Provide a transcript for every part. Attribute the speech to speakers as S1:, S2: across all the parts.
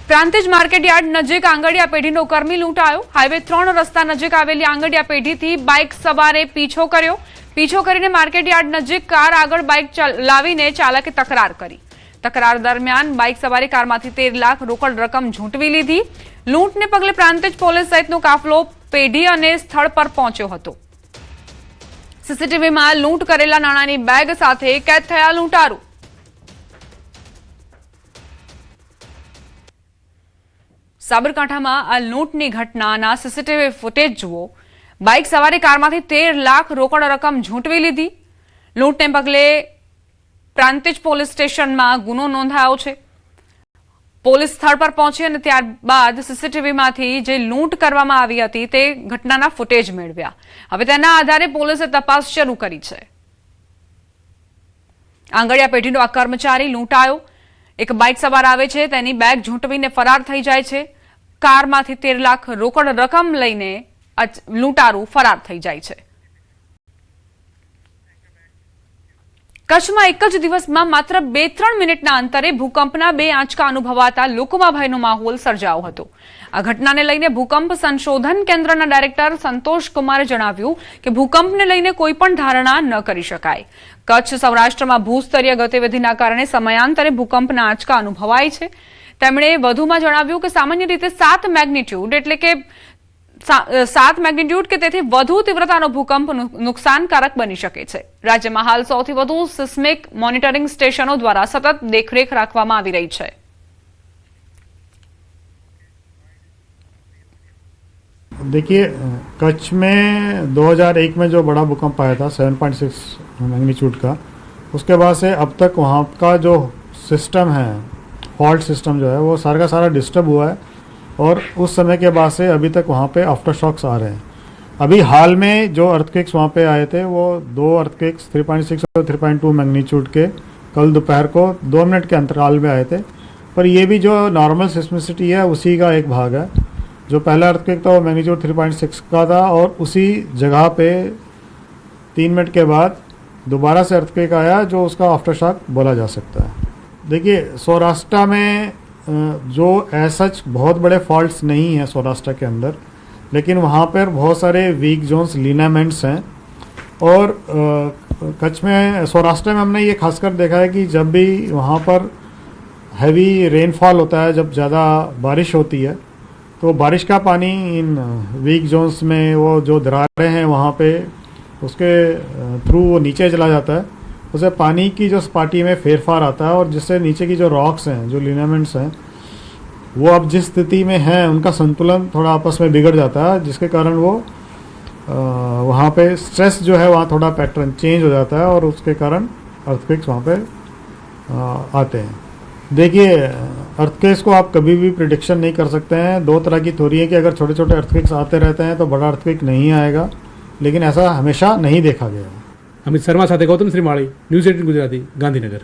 S1: Prantij market yard નજીક આંગડિયા પેઢીનો કર્મી લૂંટાયો। Highway 3 રસ્તા નજીક આવેલી આંગડિયા પેઢીથી બાઇક સવારે પીછો કર્યો। પીછો કરીને માર્કેટયાર્ડ નજીક કાર આગળ બાઇક લાવીને ચાલકે તકરાર કરી। તકરાર દરમિયાન બાઇક સવારે કારમાંથી 13 લાખ રોકડ રકમ ઝૂંટવી લીધી। લૂંટને પગલે પ્રાંતિજ પોલીસ સહિતનો કાફલો પેઢી અને સ્થળ પર પહોંચ્યો હતો। સીસીટીવીમાં લૂંટ કરેલા નાણાંની બેગ સાથે કેદ થયા લૂંટારૂ। સાબરકાંઠામાં આ લૂંટની ઘટનાના સીસીટીવી ફૂટેજ જુઓ। બાઇક સવારે કારમાંથી 13 લાખ રોકડ રકમ ઝૂંટવી લીધી। લૂંટને પગલે પ્રાંતિજ પોલીસ સ્ટેશનમાં ગુનો નોંધાયો છે। પોલીસ સ્થળ પર પહોંચી અને ત્યારબાદ સીસીટીવીમાંથી જે લૂંટ કરવામાં આવી હતી તે ઘટનાના ફૂટેજ મેળવ્યા। હવે તેના આધારે પોલીસે તપાસ શરૂ કરી છે। આંગડિયા પેઢીનો આ કર્મચારી લૂંટાયો। એક બાઇક સવાર આવે છે, તેની બેગ ઝૂંટવીને ફરાર થઈ જાય છે। કારમાંથી 13 લાખ રોકડ રકમ લઈને લૂંટારૂ ફરાર થઈ જાય છે। કચ્છમાં એક જ દિવસમાં માત્ર 2-3 મિનિટના અંતરે ભૂકંપના 2 આંચકા અનુભવાતા લોકોમાં ભયનો માહોલ સર્જાયો હતો। આ ઘટનાને લઈને ભૂકંપ સંશોધન કેન્દ્રના ડાયરેક્ટર સંતોષ કુમારે જણાવ્યું કે ભૂકંપને લઈને કોઈ પણ ધારણા ન કરી શકાય। કચ્છ સૌરાષ્ટ્રમાં ભૂસ્તરીય ગતિવિધિના કારણે સમયાંતરે ભૂકંપના આંચકા અનુભવાય છે। તેમણે વધુમાં જણાવ્યું કે સામાન્ય રીતે 7 મેગ્નિટ્યુડ એટલે કે 7 મેગ્નિટ્યુડ કે તેથી વધુ તીવ્રતાનો ભૂકંપ નુકસાનકારક બની શકે છે। રાજ્યમાં હાલ સૌથી વધુ સિસ્મિક મોનિટરિંગ સ્ટેશનો દ્વારા સતત દેખરેખ રાખવામાં આવી રહી છે।
S2: देखिए, कच्छ में 2001 में जो बड़ा भूकंप आया था 7.6 मैग्नीट्यूड का, उसके बाद से अब तक वहाँ का जो सिस्टम है, फॉल्ट सिस्टम जो है वो सारा का सारा डिस्टर्ब हुआ है और उस समय के बाद से अभी तक वहाँ पे आफ्टर शॉक्स आ रहे हैं। अभी हाल में जो अर्थक्वेक्स वहाँ पे आए थे वो 2 अर्थक्वेक्स 3.6 और 3.2 मैग्नीट्यूड के कल दोपहर को 2 मिनट के अंतराल में आए थे। पर ये भी जो नॉर्मल सिस्मिसिटी है उसी का एक भाग है। जो पहला अर्थक्वेक था वो मैग्नीट्यूड 3.6 का था और उसी जगह पे 3 मिनट के बाद दोबारा से अर्थक्वेक आया जो उसका आफ्टर शॉक बोला जा सकता है। देखिए, सौराष्ट्र में जो सच बहुत बड़े फॉल्ट्स नहीं हैं सौराष्ट्र के अंदर, लेकिन वहाँ पर बहुत सारे वीक जोन्स लिनामेंट्स हैं। और कच्छ में सौराष्ट्र में हमने ये खासकर देखा है कि जब भी वहाँ पर हैवी रेनफॉल होता है, जब ज़्यादा बारिश होती है तो बारिश का पानी इन वीक जोन्स में वो जो दरारें हैं वहाँ पे उसके थ्रू वो नीचे चला जाता है। उसे पानी की जो सपाटी में फेरफार आता है और जिससे नीचे की जो रॉक्स हैं, जो लिनामेंट्स हैं, वो अब जिस स्थिति में हैं उनका संतुलन थोड़ा आपस में बिगड़ जाता है, जिसके कारण वो वहाँ पे स्ट्रेस जो है वहाँ थोड़ा पैटर्न चेंज हो जाता है और उसके कारण अर्थक्वेक्स वहाँ पे आते हैं। देखिए, अर्थक्वेक्स को आप कभी भी प्रिडिक्शन नहीं कर सकते हैं। 2 तरह की थ्योरी है कि अगर छोटे छोटे अर्थक्वेक्स आते रहते हैं तो बड़ा अर्थक्वेक नहीं आएगा, लेकिन ऐसा हमेशा नहीं देखा गया।
S3: अमित शर्मा साथे गौतम श्रीमाળી, न्यूज़ 18 गुजराती, गांधीनगर।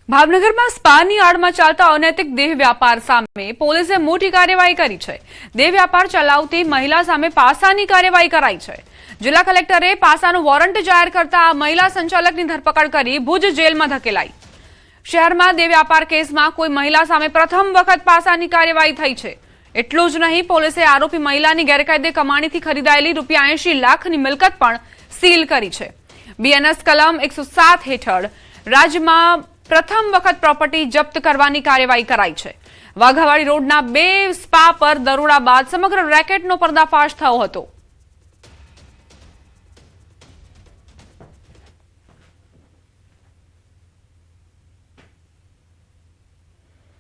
S1: ભાવનગરમાં સ્પાની આડમાં ચાલતા અનૈતિક દેહ વ્યાપાર સામે પોલીસે મોટી કાર્યવાહી કરી છે। દેહ વ્યાપાર ચલાવતી મહિલા સામે પાસાની કાર્યવાહી કરાઈ છે। જિલ્લા કલેક્ટરે પાસાનું વોરંટ જાહેર કરતા આ મહિલા સંચાલકની ધરપકડ કરી ભુજ જેલમાં ધકેલાઈ। શહેરમાં દેહ વ્યાપાર કેસમાં કોઈ મહિલા સામે પ્રથમ વખત પાસાની કાર્યવાહી થઈ છે। એટલું જ નહીં, પોલીસે આરોપી મહિલાની ગેરકાયદે કમાણીથી ખરીદાયેલી ₹80 લાખની મિલકત પણ સીલ કરી છે। બીએનએસ કલમ 107 હેઠળ રાજ્યમાં પ્રથમ વખત પ્રોપર્ટી જપ્ત કરવાની કાર્યવાહી કરાઈ છે। વાઘાવાડી રોડના 2 સ્પા પર દરોડા બાદ સમગ્ર રેકેટનો પર્દાફાશ થયો હતો।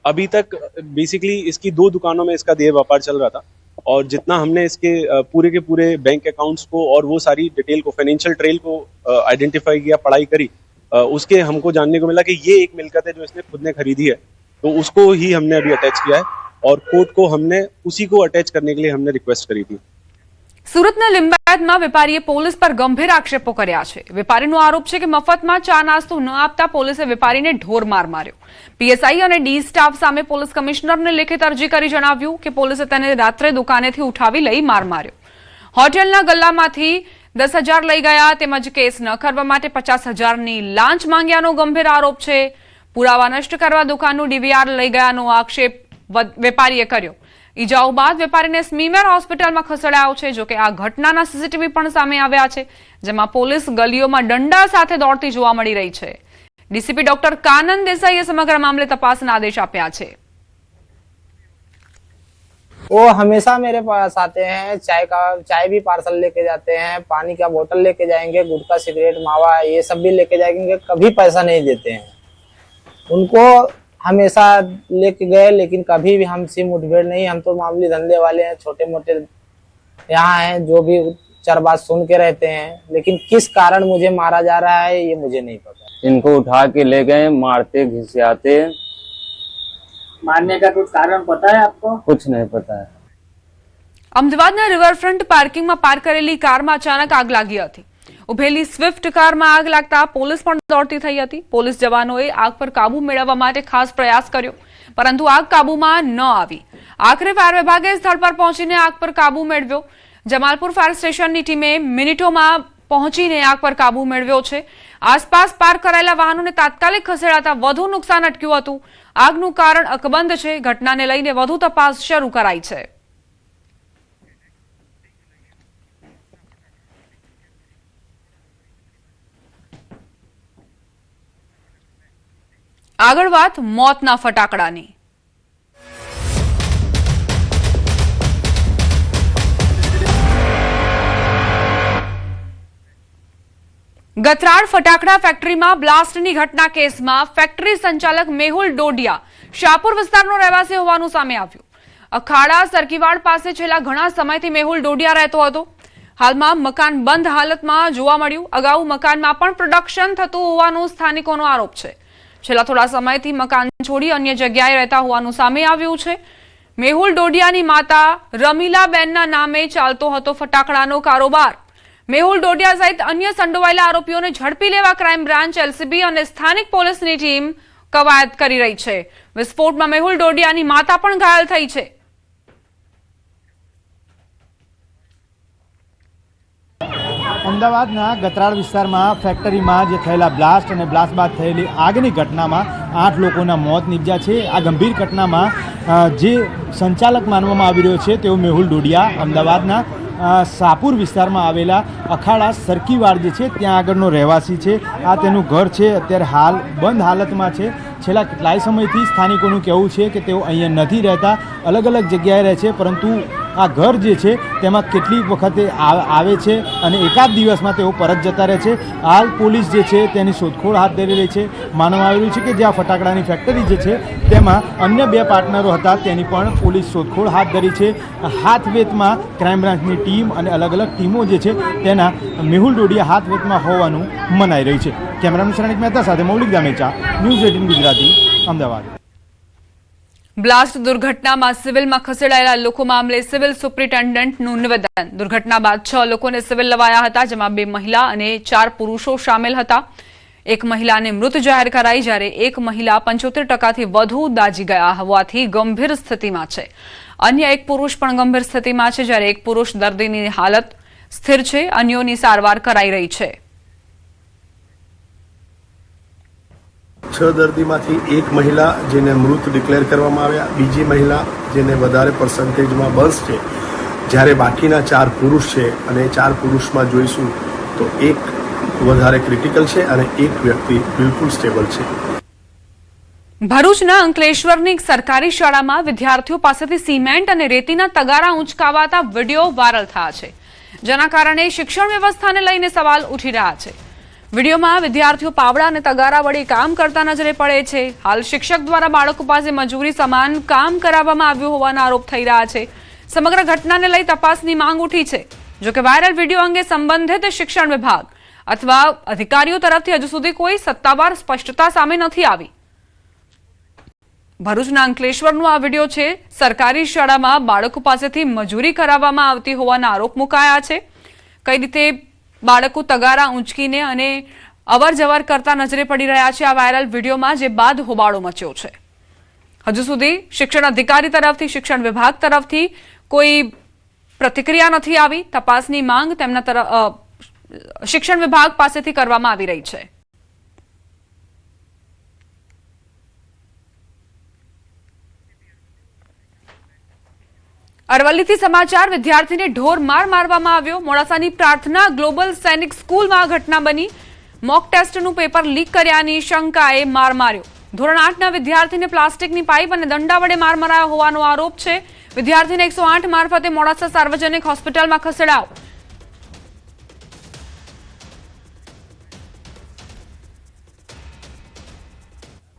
S4: अभी तक बेसिकली इसकी 2 दुकानों में इसका देह व्यापार चल रहा था और जितना हमने इसके पूरे के पूरे बैंक अकाउंट्स को और वो सारी डिटेल को, फाइनेंशियल ट्रेल को आइडेंटिफाई किया, पढ़ाई करी, उसके हमको जानने को मिला कि ये एक मिलकत है जो इसने खुद ने खरीदी है, तो उसको ही हमने अभी अटैच किया है और कोर्ट को हमने उसी को अटैच करने के लिए हमने रिक्वेस्ट करी थी।
S1: સુરતના લિંબાયતમાં વેપારીએ પોલીસ પર ગંભીર આક્ષેપો કર્યા છે। વેપારીનો આરોપ છે કે મફતમાં ચા નાસ્તો ન આપતા પોલીસે વેપારીને ઢોરમાર માર્યો। પીએસઆઈ અને ડી સ્ટાફ સામે પોલીસ કમિશનરને લેખિત અરજી કરી જણાવ્યું કે પોલીસે તેને રાત્રે દુકાનેથી ઉઠાવી લઈ માર માર્યો। હોટેલના ગલ્લામાંથી 10,000 લઈ ગયા તેમજ કેસ ન કરવા માટે 50,000ની લાંચ માંગ્યાનો ગંભીર આરોપ છે। પુરાવા નષ્ટ કરવા દુકાનનું ડીવીઆર લઈ ગયાનો આક્ષેપ વેપારીએ કર્યો। ઈજાઓ બાદ વેપારીને સ્મીમેર હોસ્પિટલમાં ખસેડાયો છે। જોકે આ ઘટનાના સીસીટીવી પણ સામે આવ્યા છે, જેમાં પોલીસ ગલીઓમાં દંડા સાથે દોડતી જોવા મળી રહી છે। ડીસીપી ડોક્ટર કાનન દેસાઈએ સમગ્ર मामले तपासના आदेश આપ્યા છે।
S5: वो हमेशा मेरे पास आते हैं, चाय भी पार्सल लेके जाते हैं, पानी का बोतल लेके जाएंगे, गुटखा सिगरेट मावा ये सब भी लेके जाएंगे, कभी पैसा नहीं देते हैं। उनको हमेशा लेके गए लेकिन कभी भी हमसे मुठभेड़ नहीं। हम तो मामूली धंधे वाले हैं, छोटे मोटे यहाँ हैं, जो भी चार बात सुन के रहते हैं, लेकिन किस कारण मुझे मारा जा रहा है ये मुझे नहीं पता।
S6: इनको उठा के ले गए, मारते घिसियाते।
S7: मारने का कुछ कारण पता है आपको?
S6: कुछ नहीं पता है।
S1: અમદાવાદના રિવરફ્રન્ટ પાર્કિંગમાં પાર્ક કરેલી કારમાં અચાનક આગ લાગી હતી। ઉભેલી સ્વિફ્ટ કારમાં આગ લાગતા પોલીસ પણ દોડતી થઈ હતી। પોલીસ જવાનોએ આગ પર કાબુ મેળવવા માટે ખાસ પ્રયાસ કર્યો, પરંતુ આગ કાબુમાં ન આવી। આખરે ફાયર વિભાગે સ્થળ પર પહોંચીને આગ પર કાબુ મેળવ્યો। જમાલપુર ફાયર સ્ટેશનની ટીમે મિનિટોમાં પહોંચીને આગ પર કાબુ મેળવ્યો છે। આસપાસ પાર્ક કરાયેલા વાહનોને તાત્કાલિક ખસેડાતા વધુ નુકસાન અટક્યું હતું। આગનું કારણ અકબંધ છે। ઘટનાને લઈને વધુ તપાસ શરૂ કરાઈ છે। આગળ વાત મોતના ફટાકડાની। ગતરાડ ફટાકડા ફેક્ટરીમાં બ્લાસ્ટની ઘટના કેસમાં ફેક્ટરી સંચાલક મેહુલ ડોડિયા શાહપુર વિસ્તારનો રહેવાસી હોવાનું સામે આવ્યું। અખાડા સરકીવાડ પાસે છેલ્લા ઘણા સમયથી મેહુલ ડોડિયા રહેતો હતો। હાલમાં મકાન બંધ હાલતમાં જોવા મળ્યું। અગાઉ મકાનમાં પણ પ્રોડક્શન થતું હોવાનું સ્થાનિકોનો આરોપ છે। છેલ્લા થોડા સમયથી મકાન છોડી અન્ય જગ્યાએ રહેતા હોવાનું સામે આવ્યું છે। મેહુલ ડોડિયાની માતા રમીલાબેનના નામે ચાલતો હતો ફટાકડાનો કારોબાર। મેહુલ ડોડિયા સહિત અન્ય સંડોવાયેલા આરોપીઓને ઝડપી લેવા ક્રાઇમ બ્રાન્ચ, એલસીબી અને સ્થાનિક પોલીસની ટીમ કવાયત કરી રહી છે। વિસ્ફોટમાં મેહુલ ડોડિયાની માતા પણ ઘાયલ થઈ છે।
S8: અમદાવાદના ગતરાડ વિસ્તારમાં ફેક્ટરીમાં જે થયેલા બ્લાસ્ટ અને બ્લાસ્ટ બાદ થયેલી આગની ઘટનામાં 8 લોકોના મોત નીપજ્યા છે। આ ગંભીર ઘટનામાં જે સંચાલક માનવામાં આવી રહ્યો છે તેઓ મેહુલ ડોડિયા અમદાવાદના શાહપુર વિસ્તારમાં આવેલા અખાડા સરકીવાડ જે છે ત્યાં આગળનો રહેવાસી છે। આ તેનું ઘર છે, અત્યારે હાલ બંધ હાલતમાં છે। છેલ્લા કેટલાય સમયથી સ્થાનિકોનું કહેવું છે કે તેઓ અહીંયા નથી રહેતા, અલગ અલગ જગ્યાએ રહે છે, પરંતુ આ ઘર જે છે તેમાં કેટલીક વખતે આવે છે અને એકાદ દિવસમાં તેઓ પરત જતા રહે છે। હાલ પોલીસ જે છે તેની શોધખોળ હાથ ધરી રહી છે। માનવામાં આવી રહ્યું છે કે જે આ ફટાકડાની ફેક્ટરી જે છે તેમાં અન્ય 2 પાર્ટનરો હતા, તેની પણ પોલીસ શોધખોળ હાથ ધરી છે। હાથવેતમાં ક્રાઇમ બ્રાન્ચની ટીમ અને અલગ અલગ ટીમો જે છે તેના મેહુલ ડોડિયા હાથવેતમાં હોવાનું મનાઈ રહ્યું છે। કેમેરામેન શ્રેણિક મહેતા સાથે મૌલિક દામેચા, ન્યૂઝ 18 ગુજરાતી, અમદાવાદ।
S1: બ્લાસ્ટ દુર્ઘટનામાં સિવિલમાં ખસેડાયેલા લોકો મામલે સિવિલ સુપ્રિન્ટેન્ડન્ટનું નિવેદન। દુર્ઘટના બાદ 6 લોકોને સિવિલ લવાયા હતા, જેમાં 2 મહિલા અને 4 પુરુષો સામેલ હતા। એક મહિલાને મૃત જાહેર કરાઈ, જ્યારે એક મહિલા 75% વધુ દાઝી ગયા હોવાથી ગંભીર સ્થિતિમાં છે। અન્ય એક પુરુષ પણ ગંભીર સ્થિતિમાં છે, જ્યારે એક પુરુષ દર્દીની હાલત સ્થિર છે। અન્યોની સારવાર કરાઈ રહી છે।
S9: 6 દર્દીમાંથી એક મહિલા જેને મૃત ડિક્લેર કરવામાં આવ્યા, બીજી મહિલા જેને વધારે પર્સન્ટેજમાં બસ છે, જ્યારે બાકીના 4 પુરુષ છે અને 4 પુરુષમાં જોઈશું તો એક વધારે ક્રિટિકલ છે અને એક વ્યક્તિ બિલકુલ સ્ટેબલ છે।
S1: ભરૂચના અંકલેશ્વરની એક સરકારી શાળામાં વિદ્યાર્થીઓ પાસેથી સિમેન્ટ અને રેતીના તગારા ઉંચકાવાતા વિડીયો વાયરલ થયા છે, જેના કારણે શિક્ષણ વ્યવસ્થાને લઈને સવાલ ઉઠી રહ્યા છે। વિડીયોમાં વિદ્યાર્થીઓ પાવડા અને તગારા વડે કામ કરતા નજરે પડે છે। હાલ શિક્ષક દ્વારા બાળકો પાસે મજૂરી સમાન કામ કરાવવામાં આવ્યું હોવાના આરોપ થઈ રહ્યા છે। સમગ્ર ઘટનાને લઈ તપાસની માંગ ઉઠી છે। જો કે વાયરલ વિડીયો અંગે સંબંધિત શિક્ષણ વિભાગ અથવા અધિકારીઓ તરફથી હજુ સુધી કોઈ સત્તાવાર સ્પષ્ટતા સામે નથી આવી। ભરૂચના અંકલેશ્વરનો આ વિડીયો છે। સરકારી શાળામાં બાળકો પાસેથી મજૂરી કરાવવામાં આવતી હોવાના આરોપ મુકાયા છે। કઈ રીતે બાળકો તગારા ઊંચકીને અને અવરજવર કરતા નજરે પડી રહ્યા છે આ વાયરલ વિડીયોમાં, જે બાદ હોબાળો મચ્યો છે। હજુ સુધી શિક્ષણ અધિકારી તરફથી, શિક્ષણ વિભાગ તરફથી કોઈ પ્રતિક્રિયા નથી આવી। તપાસની માંગ તેમના શિક્ષણ વિભાગ પાસેથી કરવામાં આવી રહી છે। અરવલ્લીથી સમાચાર. વિદ્યાર્થીને ઢોર માર મારવામાં આવ્યો. મોડાસાની પ્રાર્થના ગ્લોબલ સૈનિક સ્કૂલમાં આ ઘટના બની. મોક ટેસ્ટનું પેપર લીક કર્યાની શંકાએ માર માર્યો. ધોરણ 8ના વિદ્યાર્થીને પ્લાસ્ટિકની પાઇપ અને દંડા વડે માર મરાયો હોવાનો આરોપ છે. વિદ્યાર્થીને 108 મારફતે મોડાસા સાર્વજનિક હોસ્પિટલમાં ખસેડાયો.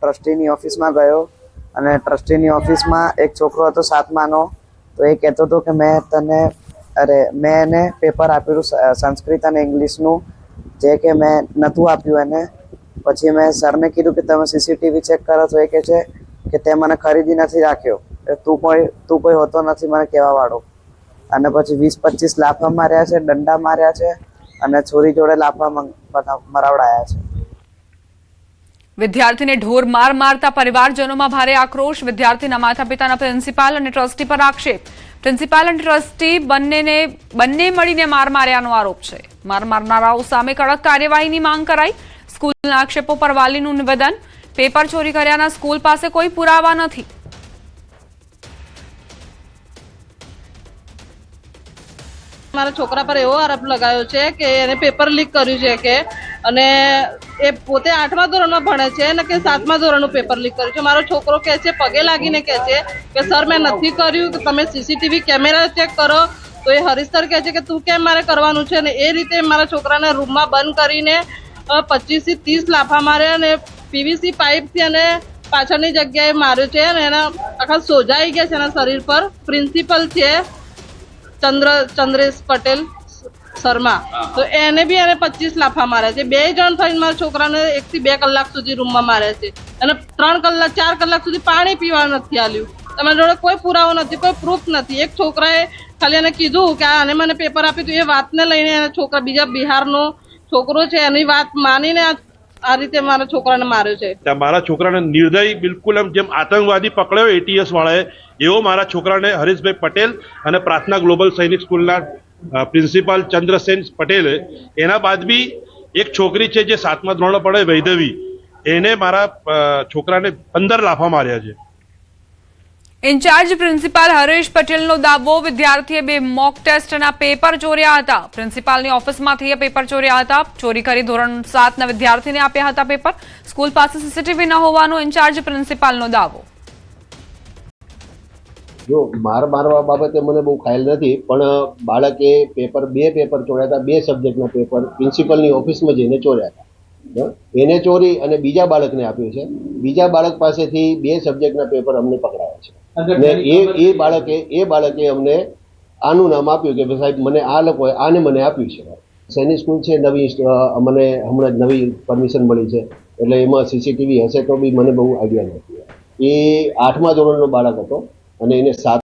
S10: ટ્રસ્ટીની ઓફિસમાં ગયો અને ટ્રસ્ટીની ઓફિસમાં એક છોકરો હતો 7માનો. તો એ કહેતો હતો કે મેં એને પેપર આપ્યું સંસ્કૃત અને ઇંગ્લિશનું, જે કે મેં નહોતું આપ્યું એને. પછી મેં સરને કીધું કે તમે સીસીટીવી ચેક કરો. તો એ કહે છે કે તે મને ખરીદી નથી રાખ્યો, તું કોઈ હોતો નથી મને કહેવા વાળો. અને પછી 20-25 લાફા માર્યા છે, દંડા માર્યા છે અને છોરી જોડે લાફા મરાવડાયા છે.
S1: વિદ્યાર્થીને ઢોર માર મારતા પરિવારજનોમાં ભારે આક્રોશ. વિદ્યાર્થીના માતા પિતાના પ્રિન્સિપાલ અને ટ્રસ્ટી પર આક્ષેપ. પ્રિન્સિપાલ અને ટ્રસ્ટી બંને મળીને માર માર્યાનો આરોપ છે. માર મારનારાઓ સામે કડક કાર્યવાહીની માંગ કરાઈ. સ્કૂલના આક્ષેપો પર વાલીનું નિવેદન. પેપર ચોરી કર્યાના સ્કૂલ પાસે કોઈ પુરાવા નથી.
S11: મારા છોકરા પર એવો આરોપ લગાવ્યો છે કે એને પેપર લીક કર્યું છે કે, અને એ પોતે 8મા ધોરણમાં ભણે છે અને કે 7મા ધોરણનું પેપર લીક કર્યું છે. મારો છોકરો કહે છે, પગે લાગીને કહે છે કે સર મેં નથી કર્યું, તમે સીસીટીવી કેમેરા ચેક કરો. તો એ હરીશ સર કહે છે કે તું કેમ મારે કરવાનું છે. અને એ રીતે મારા છોકરાને રૂમમાં બંધ કરીને 25 થી 30 લાફા માર્યા અને પીવીસી પાઇપથી અને પાછળની જગ્યાએ માર્યો છે અને એના આખા સોજાઈ ગયા છે એના શરીર પર. પ્રિન્સિપલ છે ચંદ્રેશ પટેલ શર્મા, તો એને બી એને 25 લાફા માર્યા છે. 2 જણ થઈને મારા છોકરાને 1 થી 2 કલાક સુધી રૂમમાં માર્યા છે અને 4 કલાક સુધી પાણી પીવા નથી આલ્યું. તમારી જોડે કોઈ પુરાવો નથી, કોઈ પ્રૂફ નથી. એક છોકરાએ ખાલી એને કીધું કે આને મને પેપર આપ્યું, તો એ વાતને લઈને એના છોકરા, બીજા બિહારનો છોકરો છે, એની વાત માનીને આ રીતે મારા છોકરાને માર્યો છે.
S12: મારા છોકરાને નિર્દય બિલકુલ જેમ આતંકવાદી પકડ્યો ATS વાળાએ, એવો મારા છોકરાને હરીશભાઈ પટેલ અને પ્રાર્થના ગ્લોબલ સૈનિક સ્કૂલના પ્રિન્સિપાલ ચંદ્રસેન પટેલે, એના બાદ બી એક છોકરી છે જે 7મા ધોરણમાં પડે વૈદવી, એને મારા છોકરાને 15 લાફા માર્યા છે.
S1: ઇન્ચાર્જ પ્રિન્સિપાલ હરેશ પટેલનો દાવો. વિદ્યાર્થીએ 2 મોક ટેસ્ટના પેપર ચોર્યા હતા. પ્રિન્સિપાલની ઓફિસમાંથી એ પેપર ચોર્યા હતા. ચોરી કરી ધોરણ 7ના વિદ્યાર્થીને આપ્યા હતા પેપર. સ્કૂલ પાસે સીસીટીવી ન હોવાનો ઇન્ચાર્જ પ્રિન્સિપાલનો દાવો.
S13: જો મારવા બાબતે મને બહુ ખ્યાલ નથી, પણ બાળકે બે પેપર ચોર્યા હતા. 2 સબ્જેક્ટના પેપર પ્રિન્સિપલની ઓફિસમાં જઈને ચોર્યા હતા. એને ચોરી અને બીજા બાળકને આપ્યું છે. બીજા બાળક પાસેથી 2 સબ્જેક્ટના પેપર અમને પકડાયા છે. ને એ બાળકે અમને આનું નામ આપ્યું કે સાહેબ મને આ લોકોએ મને આપ્યું છે. સૈનિક સ્કૂલ છે નવી, મને હમણાં જ નવી પરમિશન મળી છે, એટલે એમાં સીસીટીવી હશે તો બી મને બહુ આઈડિયા નથી. એ 8મા ધોરણનો બાળક હતો અને એને 7